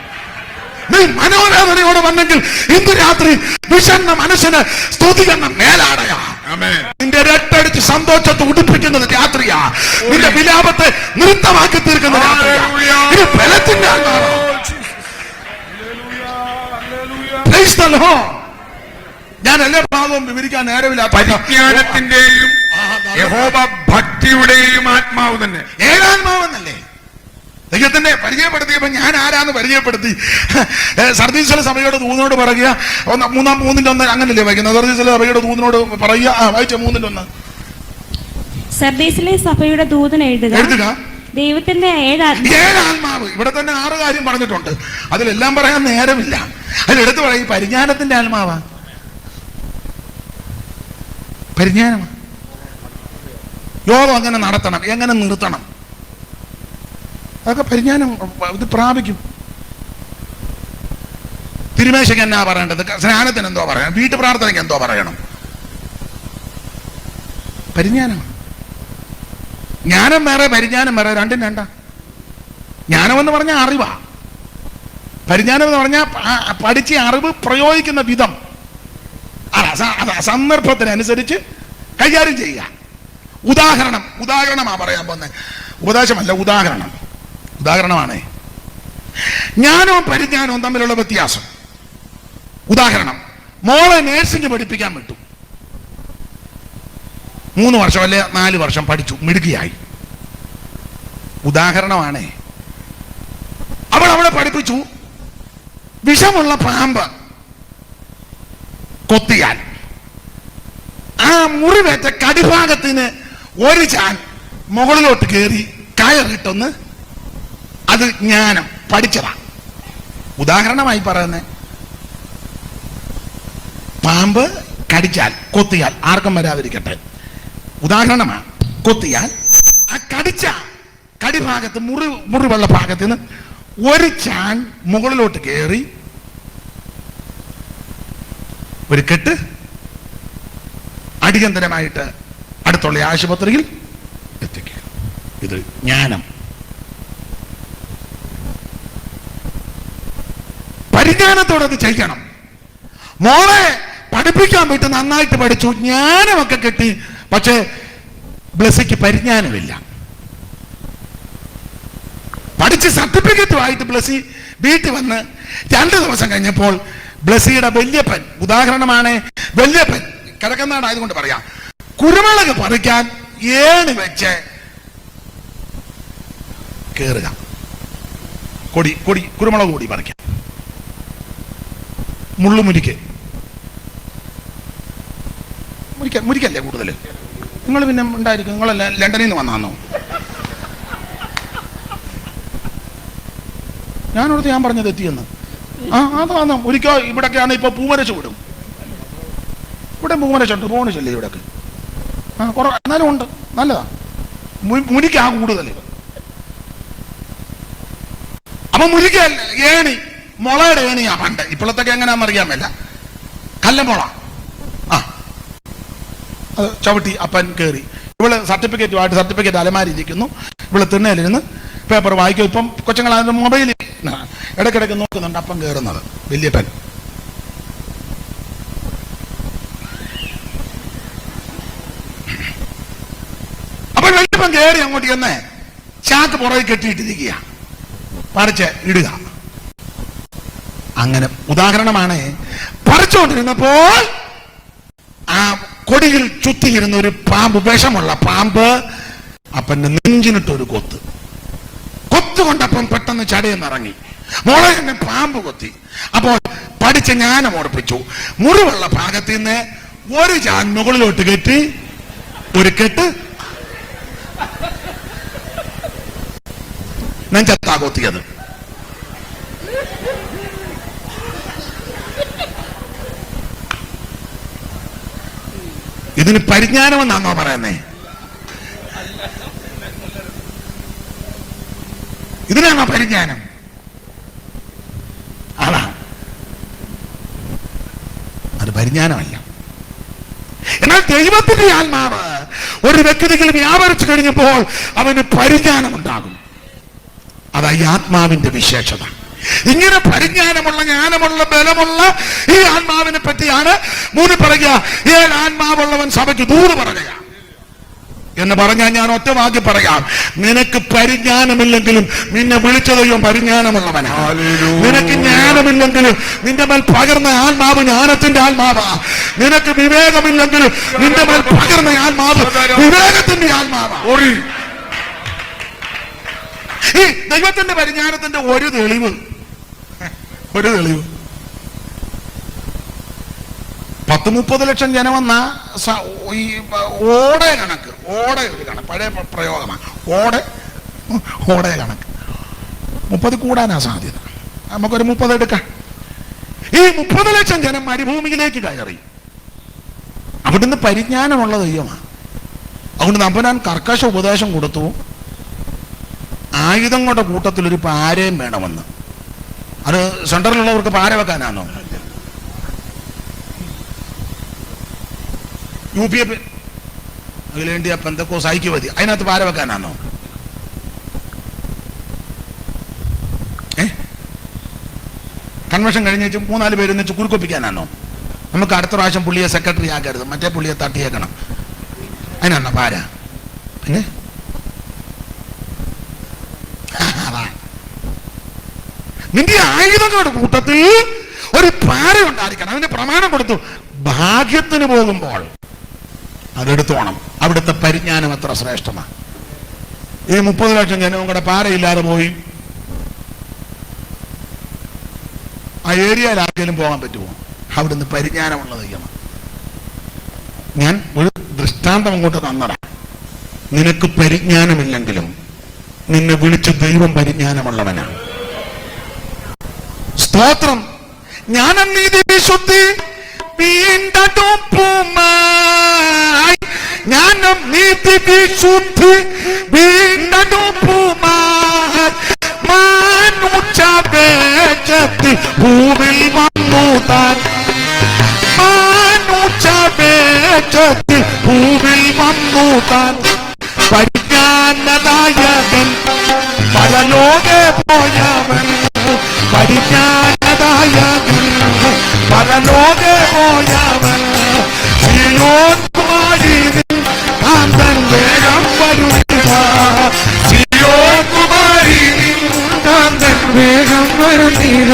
നീ മനോവേദനയോടെ വന്നെങ്കിൽ ഇന്ന് രാത്രി വിഷണ്ണ മനസ്സിന് സ്തുതിക്കുന്ന മേലാടയാ. നിന്റെ രട്ടടിച്ച് സന്തോഷത്തെ ഉടുപ്പിക്കുന്നത് രാത്രിയാ. നിന്റെ വിലാപത്തെ നൃത്തമാക്കി തീർക്കുന്ന രാത്രിയാ. ഇത് ബലത്തിന്റെ ആത്മാവാ. Praise the Lord. ഞാൻ എല്ലാ ഭാഗവും വിവരിക്കാൻ നേരമില്ല. പരിജ്ഞാനത്തിന്റെയും യഹോവ ഭക്തിയുടെയും ആത്മാവ് തന്നെ. ഏകാത്മാവെന്നല്ലേ ദൈവത്തിന്റെ പരിചയപ്പെടുത്തിയപ്പോ ഞാൻ ആരാന്ന് പരിചയപ്പെടുത്തി. സർദീസിലെ സഭയുടെ ദൂതനോട് പറയുക, 3:1 അങ്ങനല്ലേ വായിക്കുന്നത്? സർദീസിലെ സഭയുടെ ദൂതനോട് പറയുക. വായിച്ച 3:1. സർദീസിലെ സഭയുടെ ദൂതൻ എഴുതുക, ദൈവത്തിന്റെ ഏഴാത്മാവ്. ഇവിടെ തന്നെ 6 കാര്യം പറഞ്ഞിട്ടുണ്ട്. അതിലെല്ലാം പറയാൻ നേരമില്ല. അതിലെടുത്ത് പറയും പരിജ്ഞാനത്തിന്റെ ആത്മാവാ. പരിജ്ഞാനമാണ്. യോഗം എങ്ങനെ നടത്തണം, എങ്ങനെ നിർത്തണം, അതൊക്കെ പരിജ്ഞാനം ഇത് പ്രാപിക്കും. തിരുമേശയ്ക്ക് എന്നാ പറയേണ്ടത്, സ്നാനത്തിന് എന്തോ പറയണം, വീട്ടു പ്രാർത്ഥനയ്ക്ക് എന്തോ പറയണം, പരിജ്ഞാനമാണ്. ജ്ഞാനം വേറെ പരിജ്ഞാനം വേറെ, രണ്ടും രണ്ടാ. ജ്ഞാനം എന്ന് പറഞ്ഞാൽ അറിവാ, പരിജ്ഞാനം എന്ന് പറഞ്ഞാൽ പഠിച്ച അറിവ് പ്രയോഗിക്കുന്ന വിധം, സന്ദർഭത്തിനനുസരിച്ച് കൈകാര്യം ചെയ്യുക. ഉദാഹരണമാ പറയാൻ പോകുന്നത്, ഉപദേശമല്ല, ഉദാഹരണമാണേ. ജ്ഞാനവും പരിജ്ഞാനവും തമ്മിലുള്ള വ്യത്യാസം. ഉദാഹരണം, മോളെ നേഴ്സിംഗ് പഠിപ്പിക്കാൻ വിട്ടു, 3 വർഷം അല്ലെ 4 വർഷം പഠിച്ചു, മിടുക്കിയായി. ഉദാഹരണമാണേ. അവളെ പഠിപ്പിച്ചു, വിഷമുള്ള പാമ്പ് കൊത്തിയാൽ ആ മുറിവേറ്റ കടിഭാഗത്തിന് ഒരു ചാൻ മുകളിലോട്ട് കയറി കയറിട്ടൊന്ന്, അത് ജ്ഞാനം, പഠിച്ചതാ. ഉദാഹരണമായി പറയുന്നത്, പാമ്പ് കടിച്ചാൽ, കൊത്തിയാൽ, ആർക്കും വരാതിരിക്കട്ടെ, ഉദാഹരണമാണ്. കൊത്തിയാൽ ആ കടിച്ച കടിഭാഗത്ത് മുറിവുള്ള ഭാഗത്തിന് ഒരു ചാൻ മുകളിലോട്ട് കയറി ഒരു കെട്ട് അടിയന്തരമായിട്ട് അടുത്തുള്ള ആശുപത്രിയിൽ എത്തിക്കുക. ഇത് ജ്ഞാനം. പരിജ്ഞാനത്തോടെ അത് ചെയ്യണം. മോളെ പഠിപ്പിക്കാൻ വിട്ട് നന്നായിട്ട് പഠിച്ചു, ജ്ഞാനമൊക്കെ കിട്ടി, പക്ഷേ ബ്ലസ്സിക്ക് പരിജ്ഞാനമില്ല. പഠിച്ച് സർട്ടിഫിക്കറ്റുമായിട്ട് ബ്ലസ്സി വീട്ടിൽ വന്ന് 2 ദിവസം കഴിഞ്ഞപ്പോൾ ബ്ലസ്സിയുടെ വല്യപ്പൻ, ഉദാഹരണമാണ്, വല്യപ്പൻ കിഴക്കനാടായതുകൊണ്ട് പറയാം, കുരുമുളക് പറിക്കാൻ ഏണി വെച്ച് കേറുക, കുരുമുളക് കൂടി പറിക്കാൻ, മുരിക്കല്ലേ കൂടുതൽ. നിങ്ങൾ പിന്നെ ഉണ്ടായിരിക്കും, നിങ്ങളല്ല ലണ്ടനിൽ നിന്ന് വന്നാന്നോ? ഞാനോടത്ത് ഞാൻ പറഞ്ഞത് എത്തിയെന്ന്. അതാന്നോ ഒരിക്കോ. ഇവിടൊക്കെയാണ് ഇപ്പൊ പൂമരച്ച് വിടും, ഇവിടെ പൂമരച്ചുണ്ട്, പോണിച്ചല്ലേ ഇവിടൊക്കെ. എന്നാലും ഉണ്ട്, നല്ലതാ. മുരിക്കാ കൂടുതൽ. അപ്പൊ മുരിക്കല്ല, ഏണി, മുളയുടെ ഏണിയാ പണ്ട്. ഇപ്പോഴത്തൊക്കെ എങ്ങനെയാണെന്ന് അറിയാമല്ല, കല്ലമുള. അത് ചവിട്ടി അപ്പൻ കയറി. ഇവള് സർട്ടിഫിക്കറ്റ് അലമാരി ഇരിക്കുന്നു, ഇവള് തിണ്ണയിലിരുന്ന് പേപ്പർ വായിക്കും. ഇപ്പം കൊച്ചുങ്ങൾ അതിന്റെ മൊബൈലിൽ ഇടയ്ക്കിടയ്ക്ക് നോക്കുന്നുണ്ട് അപ്പം കയറുന്നത് വല്യപ്പൻ. അപ്പൊ വല്യപ്പൻ കയറി അങ്ങോട്ട് ചെന്ന് ചാക്ക് പുറകെ കെട്ടിയിട്ടിരിക്കുക, പറിച്ച് ഇടുക. അങ്ങനെ ഉദാഹരണമാണ്. പറിച്ചുകൊണ്ടിരുന്നപ്പോൾ ആ കൊടിയിൽ ചുറ്റിയിരുന്ന ഒരു പാമ്പ്, വിഷമുള്ള പാമ്പ്, അപ്പന്റെ നെഞ്ചിനിട്ടൊരു കൊത്തുകൊണ്ടപ്പം പെട്ടെന്ന് ചടയെന്നിറങ്ങി. മോളെ എന്നെ പാമ്പ് കൊത്തി. അപ്പോൾ പഠിച്ച ജ്ഞാനം ഓർപ്പിച്ചു, മുറിവുള്ള ഭാഗത്ത് നിന്ന് ഒരു ചാൻ മുകളിലോട്ട് കെട്ടി ഒരു കെട്ട് നെഞ്ചത്താ കൊത്തിയത്. ഇതിന് പരിജ്ഞാനമെന്നാണോ പറയുന്നേ? ഇതിനാണോ പരിജ്ഞാനം? അതാ, അത് പരിജ്ഞാനമല്ല. എന്നാൽ ദൈവത്തിന്റെ ആത്മാവ് ഒരു വ്യക്തിയിൽ വ്യാപരിച്ചു കഴിഞ്ഞപ്പോൾ അവന് പരിജ്ഞാനമുണ്ടാകും. അതാ ഈ ആത്മാവിന്റെ വിശേഷത. ഇങ്ങനെ പരിജ്ഞാനമുള്ള, ജ്ഞാനമുള്ള, ബലമുള്ള ഈ ആത്മാവിനെ പറ്റിയാണ് മൂന്ന് പറയുക, 7 ആത്മാവുള്ളവൻ സഭയ്ക്ക് ദൂത് പറയുക എന്ന് പറഞ്ഞാൽ ഞാൻ ഒറ്റ വാക്യം പറയാം, നിനക്ക് പരിജ്ഞാനമില്ലെങ്കിലും നിന്നെ വിളിച്ചതയോ പരിജ്ഞാനമുള്ളവനാണ്. നിനക്ക് ജ്ഞാനമില്ലെങ്കിലും നിന്റെ മേൽ പകർന്ന ആത്മാവ് ജ്ഞാനത്തിന്റെ ആത്മാവാ. നിനക്ക് വിവേകമില്ലെങ്കിലും നിന്റെ മേൽ പകർന്ന ആത്മാവ് വിവേകത്തിന്റെ ആത്മാവാ. ഈ ദൈവത്തിന്റെ പരിജ്ഞാനത്തിന്റെ ഒരു തെളിവ് 10-30 ലക്ഷം ജനമെന്ന ഈ ഓടെ കണക്ക്, പഴയ പ്രയോഗമാണ്, ഓടെ കണക്ക് 30 കൂടാനാ സാധ്യത. നമുക്കൊരു 30 എടുക്കാം. ഈ 30 ലക്ഷം ജനം മരുഭൂമിയിലേക്ക് കയറി. അവിടുന്ന് പരിജ്ഞാനമുള്ള ദൈവമാണ്. അതുകൊണ്ട് തമ്പുരാൻ കർക്കശ ഉപദേശം കൊടുത്തു, ആയുധങ്ങളുടെ കൂട്ടത്തിൽ ഒരു പാരയും വേണമെന്ന്. അത് സെന്ററിലുള്ളവർക്ക് പാര വെക്കാനാണോ? UPA അഖിലേന്ത്യാ പെന്തക്കോസ്ത് ഐക്യവേദി അതിനകത്ത് പാര വെക്കാനാണോ? കൺവെൻഷൻ കഴിഞ്ഞ് 3-4 പേര് വെച്ച് കുറുക്കൊപ്പിക്കാനാണോ? നമുക്ക് അടുത്ത പ്രാവശ്യം പുള്ളിയെ സെക്രട്ടറി ആക്കരുത്, മറ്റേ പുള്ളിയെ തട്ടിയേക്കണം, അതിനാണോ പാര? പിന്നെ നിന്റെ ആയുധങ്ങളുടെ കൂട്ടത്തിൽ ഒരു പാര ഉണ്ടായിരിക്കണം. അതിന് പ്രമാണം കൊടുത്തു, ഭാഗ്യത്തിന് പോകുമ്പോൾ അതെടുത്തോണം. അവിടുത്തെ പരിജ്ഞാനം എത്ര ശ്രേഷ്ഠമാണ്. ഈ 30 ലക്ഷം ജനവും കൂടെ പാരയില്ലാതെ പോയി ആ ഏരിയയിൽ ആർക്കെങ്കിലും പോകാൻ പറ്റുമോ? അവിടുന്ന് പരിജ്ഞാനമുള്ള ദൈവമാണ്. ഞാൻ ഒരു ദൃഷ്ടാന്തം അങ്ങോട്ട് തന്നടാ. നിനക്ക് പരിജ്ഞാനമില്ലെങ്കിലും നിന്നെ വിളിച്ച ദൈവം പരിജ്ഞാനമുള്ളവനാണ്. സ്തോത്രം. ജ്ഞാനം, നീതി, വിശുദ്ധി വീണ്ടെടുപ്പുമായി, ജ്ഞാനം, നീതി, വിശുദ്ധി വീണ്ടെടുപ്പുമായി മാനുഷവേഷത്തിൽ ഭൂമിൽ വന്നു താൻ, മാനുഷവേഷത്തിൽ ഭൂമിൽ വന്നു താൻ. പരിജ്ഞാനദായകൻ പരലോകെ പോയവൻ, പരിജ്ഞാനദായകൻ പരലോകെ പോയവൻ. സിയോൻ കുമാരിയിൽ കാന്തൻ വേഗം വരുക, സിയോൻ കുമാരിയിൽ കാന്തൻ വേഗം വരുക.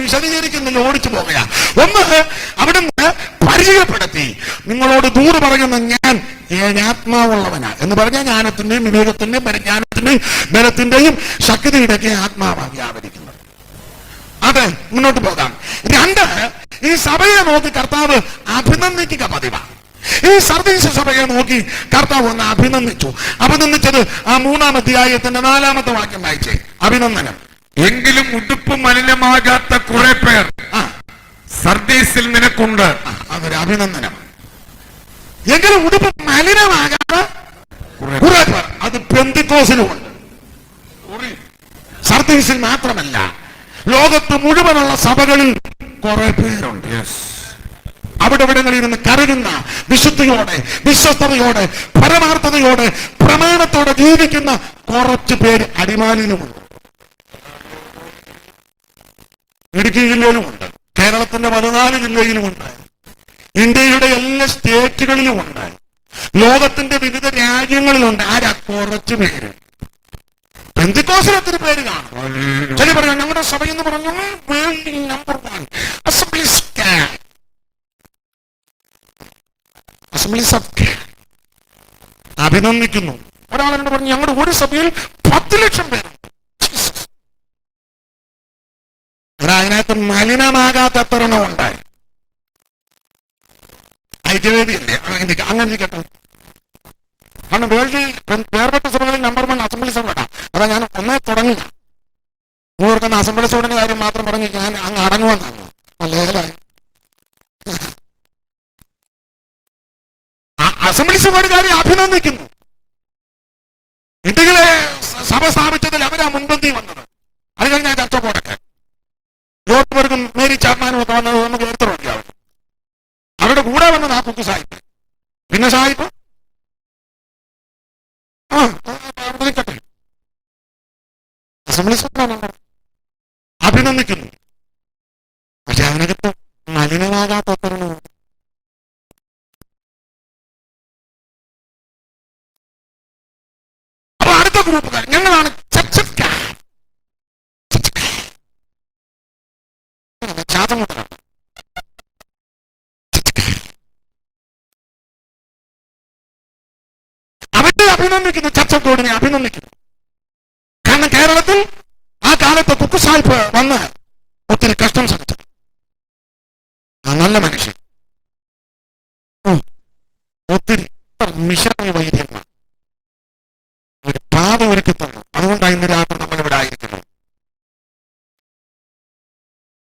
വിശദീകരിക്കുന്നില്ല, ഓടിച്ചു പോകുക. ഒന്ന്, അവിടുന്ന് പരിചയപ്പെടുത്തി, നിങ്ങളോട് ദൂത് പറയുന്ന ഞാൻ ആത്മാവുള്ളവനാ എന്ന് പറഞ്ഞാൽ ജ്ഞാനത്തിന്റെയും വിവേകത്തിന്റെയും പരിജ്ഞാനത്തിന്റെയും ബലത്തിന്റെയും ശക്തിയുടെയൊക്കെ ആത്മാവാണ് വ്യാപരിക്കുന്നത്. അതെ, മുന്നോട്ട് പോകാം. 2, ഈ സഭയെ നോക്കി കർത്താവ് അഭിനന്ദിക്കുക പതിവാണ്. ഈ സർവീസ് സഭയെ നോക്കി കർത്താവ് ഒന്ന് അഭിനന്ദിച്ചു. അഭിനന്ദിച്ചത് ആ 3-ാം അധ്യായത്തിന്റെ 4-ാമത്തെ വാക്യം വായിച്ചേ. അഭിനന്ദനം. എങ്കിലും ഉടുപ്പ് മലിനമാകാത്ത കുറെ പേർ സർദീസിൽ നിനക്കുണ്ട്. അതൊരു അഭിനന്ദനം. എങ്കിലും ഉടുപ്പ് മലിനമാകാത്ത കുറെ പേർ, അത് പെന്തിക്കോസിലുമുണ്ട്. സർദീസിൽ മാത്രമല്ല, ലോകത്ത് മുഴുവനുള്ള സഭകളിൽ കുറെ പേരുണ്ട്. അവിടെ ഇവിടങ്ങളിൽ നിന്ന് കരയുന്ന, വിശുദ്ധിയോടെ, വിശ്വസ്തയോടെ, പരമാർത്ഥതയോടെ, പ്രമാണത്തോടെ ജീവിക്കുന്ന കുറച്ച് പേര് അടിമാലിയിലുമുണ്ട്. ഇടുക്കി ജില്ലയിലുമുണ്ട്, കേരളത്തിന്റെ 14 ജില്ലയിലുമുണ്ട്, ഇന്ത്യയുടെ എല്ലാ സ്റ്റേറ്റുകളിലുമുണ്ട്, ലോകത്തിന്റെ വിവിധ രാജ്യങ്ങളിലുണ്ട്. ആരാ? കുറച്ച് പേര്. പെന്തിക്കോസിൽ ഒത്തിരി പേര് കാണും. ചില പറയാം ഞങ്ങളുടെ സഭയെന്ന് പറഞ്ഞു നമ്പർ 1 അസംബ്ലീസ് ഓഫ് അഭിനന്ദിക്കുന്നു. ഒരാളെന്നോട് പറഞ്ഞു ഞങ്ങളുടെ ഒരു സഭയിൽ 10 ലക്ഷം പേരുണ്ട്. അതിനകത്ത് മലിനമാകാത്ത എത്രണ്ണം ഉണ്ടായി. ഐക്യവേദിയല്ലേ അങ്ങനെ ഇരിക്കട്ടെ. കാരണം വേൾഡിൽ വേർപെട്ട സഭകളിൽ നമ്പർ 1 അസംബ്ലീസ് ഓഫ്. അതാ ഞാൻ ഒന്നേ തുടങ്ങില്ല. ഓർക്കുന്ന അസംബ്ലീസ് ഓഫിന്റെ കാര്യം മാത്രം പറഞ്ഞ് ഞാൻ അങ്ങ് അടങ്ങുമെന്നാണ്. ലേഖലായി അസംബ്ലീസ് ഓഫ് കാര്യം അഭിനന്ദിക്കുന്നു. ഇന്ത്യയിലെ സഭ സ്ഥാപിച്ചതിൽ അവരാ മുൻപന്തി വന്നത്. അത് കഴിഞ്ഞ ചർച്ച പോടൊക്കെ ജോർജ്ബർഗും മേരി ചാപ്മാനും ഒക്കെ വന്നത് നമുക്ക് എടുത്തു നോക്കിയാവും. അവരുടെ കൂടെ വന്നത് ആ കുക്ക് സാഹിബ്, പിന്നെ സാഹിബ് നിൽക്കട്ടെ. അഭിനന്ദിക്കുന്നു. പക്ഷെ അതിനകത്ത് മലിനമാകാത്ത ഒത്തരമുണ്ട്. അപ്പൊ അടുത്ത ഗ്രൂപ്പുകാർ ഞങ്ങളാണ് ജാതമുദ്രാണ്. അവരെ അഭിനന്ദിക്കുന്നു, ചർച്ചത്തോടിനെ അഭിനന്ദിക്കുന്നു. കാരണം കേരളത്തിൽ ആ കാലത്ത് കുക്കുസാഹിബ് വന്ന് ഒത്തിരി കഷ്ടം സഹിച്ചു. ആ നല്ല മനുഷ്യൻ. ഒത്തിരി മിഷണറി വൈദ്യന്മാർ,